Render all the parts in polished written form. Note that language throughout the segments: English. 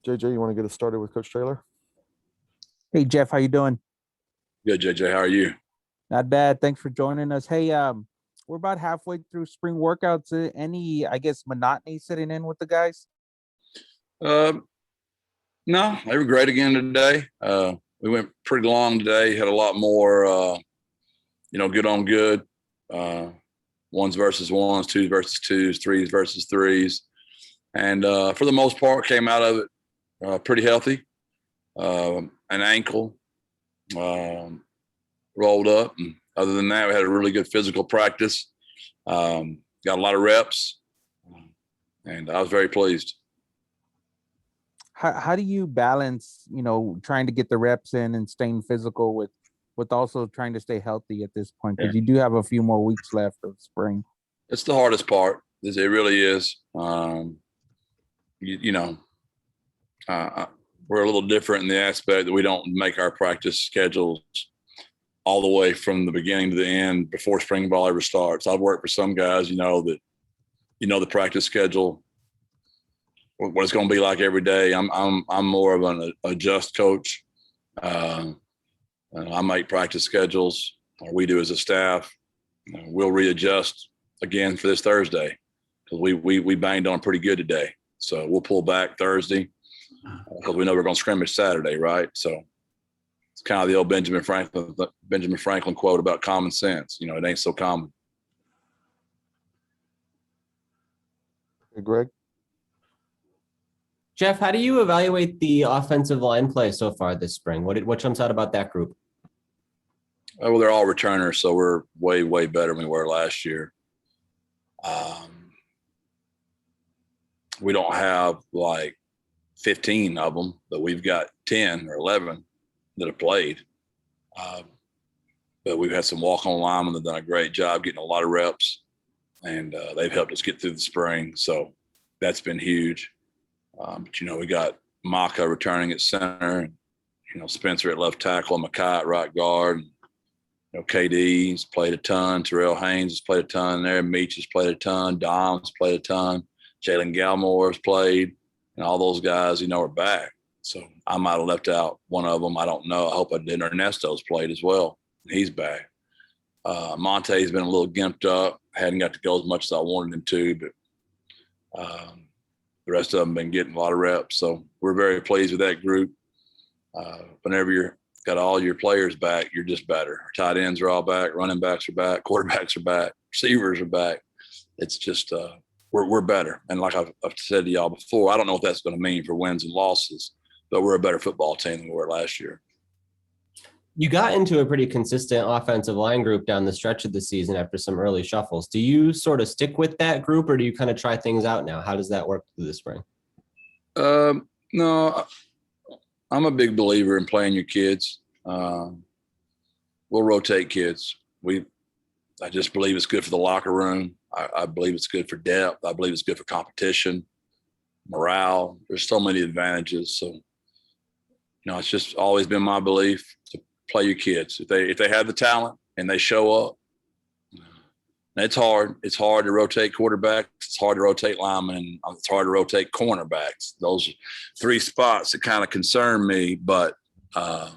JJ, you want to get us started with Coach Traylor? Hey, Jeff, how you doing? Good, JJ. How are you? Not bad. Thanks for joining us. Hey, we're about halfway through spring workouts. Any, I guess, monotony sitting in with the guys? No, they were great again today. We went pretty long today. Had a lot more, good on good. Ones versus ones, twos versus twos, threes versus threes. And for the most part, came out of it pretty healthy. An ankle rolled up. And other than that, we had a really good physical practice. Got a lot of reps. And I was very pleased. How do you balance, trying to get the reps in and staying physical with also trying to stay healthy at this point? Because you do have a few more weeks left of spring. It's the hardest part. It really is. We're a little different in the aspect that we don't make our practice schedules all the way from the beginning to the end before spring ball ever starts. I've worked for some guys, that the practice schedule, what it's going to be like every day. I'm more of an adjust coach. I make practice schedules, or we do as a staff. We'll readjust again for this Thursday because we banged on pretty good today. So we'll pull back Thursday because we know we're going to scrimmage Saturday, right? So it's kind of the old Benjamin Franklin quote about common sense. It ain't so common. Hey, Greg? Jeff, how do you evaluate the offensive line play so far this spring? What jumps out about that group? Well, they're all returners, so we're way, way better than we were last year. We don't have like 15 of them, but we've got 10 or 11 that have played. But we've had some walk-on linemen that have done a great job getting a lot of reps, and they've helped us get through the spring. So that's been huge. But, we got Maka returning at center, and, Spencer at left tackle, and Makai at right guard. And, KD's played a ton. Terrell Haynes has played a ton there. Meach has played a ton. Dom's played a ton. Jalen Galmore has played. And all those guys, are back. So I might have left out one of them. I don't know. I hope I didn't. Ernesto's played as well. He's back. Monte's been a little gimped up. Hadn't got to go as much as I wanted him to, but the rest of them been getting a lot of reps. So we're very pleased with that group. Whenever you're got all your players back, you're just better. Our tight ends are all back. Running backs are back. Quarterbacks are back. Receivers are back. It's just we're better. And like I've said to y'all before, I don't know what that's going to mean for wins and losses, but we're a better football team than we were last year. You got into a pretty consistent offensive line group down the stretch of the season after some early shuffles. Do you sort of stick with that group, or do you kind of try things out now? How does that work through the spring? No, I'm a big believer in playing your kids. We'll rotate kids. I just believe it's good for the locker room. I believe it's good for depth. I believe it's good for competition, morale. There's so many advantages. So, it's just always been my belief to play your kids. If they have the talent and they show up, and it's hard. It's hard to rotate quarterbacks. It's hard to rotate linemen. And it's hard to rotate cornerbacks. Those three spots that kind of concern me, but I'm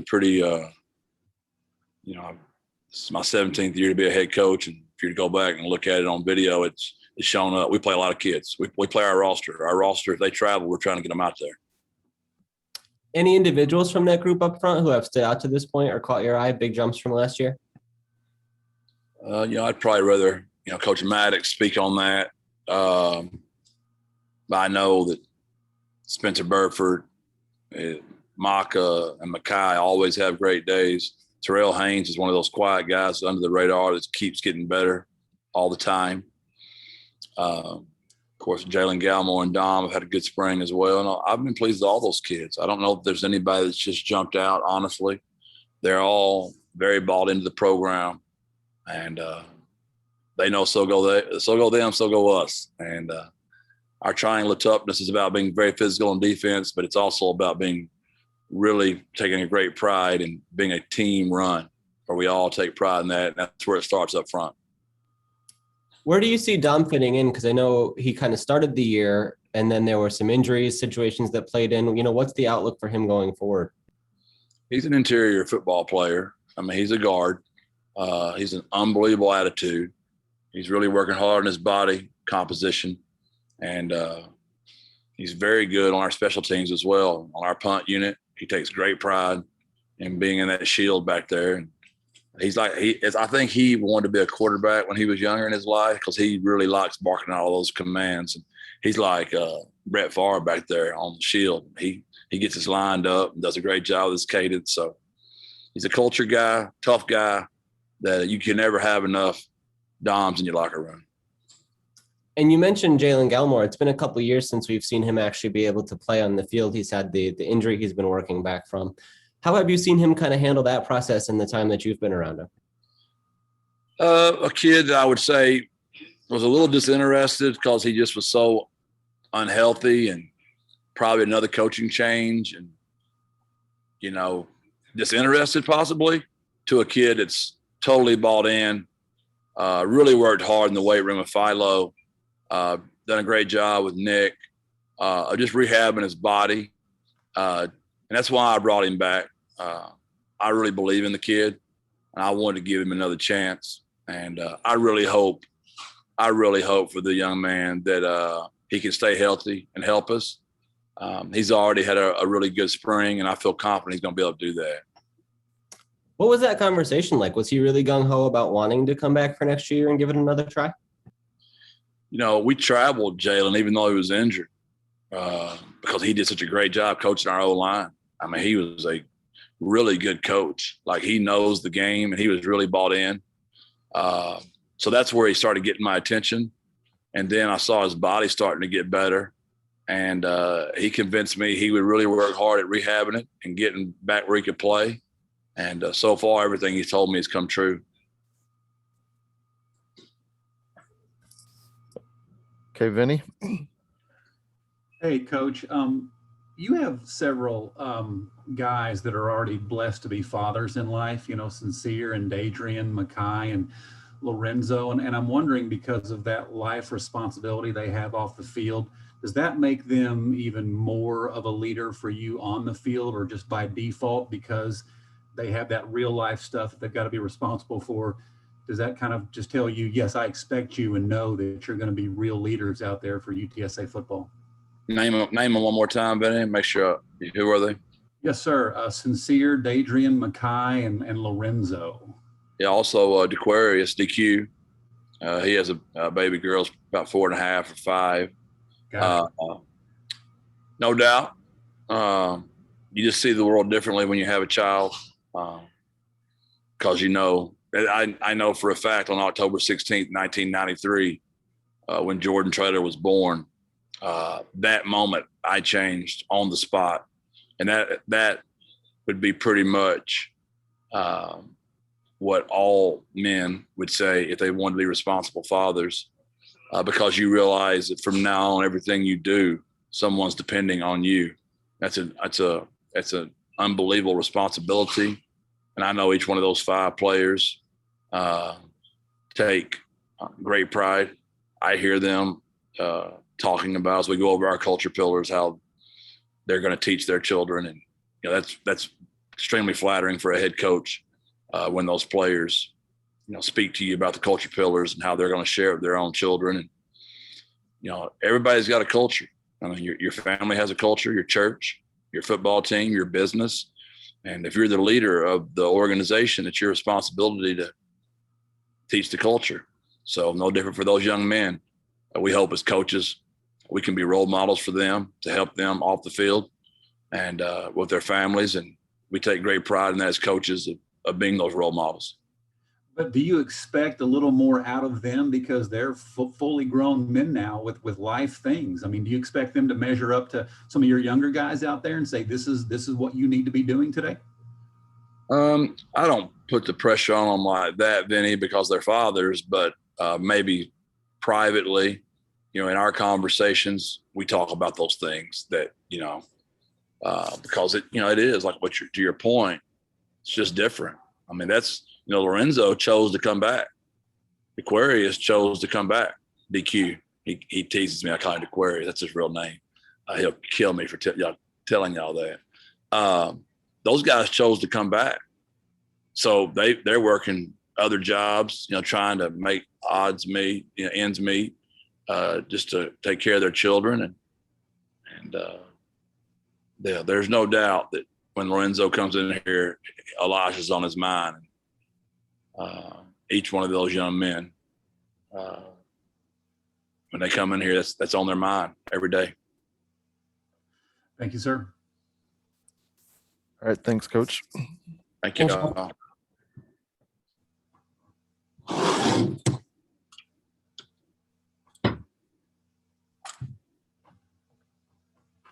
pretty, this is my 17th year to be a head coach. And if you go back and look at it on video, it's shown up. We play a lot of kids. We play our roster. Our roster, if they travel, we're trying to get them out there. Any individuals from that group up front who have stood out to this point or caught your eye, big jumps from last year? I'd probably rather, Coach Maddox speak on that. But I know that Spencer Burford, Maka, and Makai always have great days. Terrell Haynes is one of those quiet guys under the radar that keeps getting better all the time. Of course, Jalen Galmore and Dom have had a good spring as well. And I've been pleased with all those kids. I don't know if there's anybody that's just jumped out, honestly. They're all very bought into the program. And they know so go them, so go us. And our triangle of toughness is about being very physical on defense, but it's also about being really taking a great pride in being a team run, where we all take pride in that. And that's where it starts up front. Where do you see Dom fitting in? Because I know he kind of started the year and then there were some injuries, situations that played in. What's the outlook for him going forward? He's an interior football player. I mean, he's a guard. He's an unbelievable attitude. He's really working hard on his body composition, and he's very good on our special teams as well. On our punt unit, he takes great pride in being in that shield back there. And I think he wanted to be a quarterback when he was younger in his life because he really likes barking out all those commands. And he's like Brett Favre back there on the shield. He gets us lined up and does a great job with his cadence. So he's a culture guy, tough guy that you can never have enough Doms in your locker room. And you mentioned Jalen Galmore. It's been a couple of years since we've seen him actually be able to play on the field. He's had the injury he's been working back from. How have you seen him kind of handle that process in the time that you've been around him? A kid that I would say was a little disinterested because he just was so unhealthy, and probably another coaching change, and disinterested possibly, to a kid that's totally bought in, really worked hard in the weight room with Philo, done a great job with Nick, just rehabbing his body. And that's why I brought him back. I really believe in the kid, and I wanted to give him another chance. And I really hope for the young man that he can stay healthy and help us. He's already had a really good spring, and I feel confident he's going to be able to do that. What was that conversation like? Was he really gung-ho about wanting to come back for next year and give it another try? We traveled Jalen, even though he was injured, because he did such a great job coaching our O-line. I mean, he was a really good coach. Like, he knows the game, and he was really bought in. So that's where he started getting my attention. And then I saw his body starting to get better. And he convinced me he would really work hard at rehabbing it and getting back where he could play. And so far, everything he's told me has come true. Okay, Vinny. Hey, Coach. You have several guys that are already blessed to be fathers in life, Sincere and Adrian, Mackay, and Lorenzo. And I'm wondering, because of that life responsibility they have off the field, does that make them even more of a leader for you on the field, or just by default because they have that real life stuff that they've got to be responsible for? Does that kind of just tell you, yes, I expect you and know that you're going to be real leaders out there for UTSA football? Name them one more time, Benny. Make sure. Who are they? Yes, sir. Sincere, Adrian, Mackay, and Lorenzo. Yeah, also DeQuarius, DQ. He has a baby girl, about 4.5 or 5. No doubt. You just see the world differently when you have a child, because I know for a fact on October 16th, 1993, when Jordan Traylor was born, that moment I changed on the spot. And that would be pretty much what all men would say if they wanted to be responsible fathers, because you realize that from now on, everything you do, someone's depending on you. That's an unbelievable responsibility. And I know each one of those 5 players take great pride. I hear them talking about, as we go over our culture pillars, how they're going to teach their children. And that's extremely flattering for a head coach when those players speak to you about the culture pillars and how they're going to share it with their own children. And everybody's got a culture. I mean, your family has a culture, your church, your football team, your business. And if you're the leader of the organization, it's your responsibility to teach the culture. So no different for those young men. We hope as coaches, we can be role models for them to help them off the field and with their families. And we take great pride in that as coaches of being those role models. But do you expect a little more out of them because they're fully grown men now with life things? I mean, do you expect them to measure up to some of your younger guys out there and say, this is what you need to be doing today? I don't put the pressure on them like that, Vinny, because they're fathers, but maybe privately, in our conversations, we talk about those things that, because it is like to your point, it's just different. I mean, that's, Lorenzo chose to come back. Aquarius chose to come back, DQ. He teases me. I call him Aquarius. That's his real name. He'll kill me for telling y'all that. Those guys chose to come back. So they're working other jobs, trying to make ends meet, just to take care of their children. And there's no doubt that when Lorenzo comes in here, Elijah's on his mind. Each one of those young men, when they come in here, that's on their mind every day. Thank you, sir. All right. Thanks, Coach. Thank you. Thanks,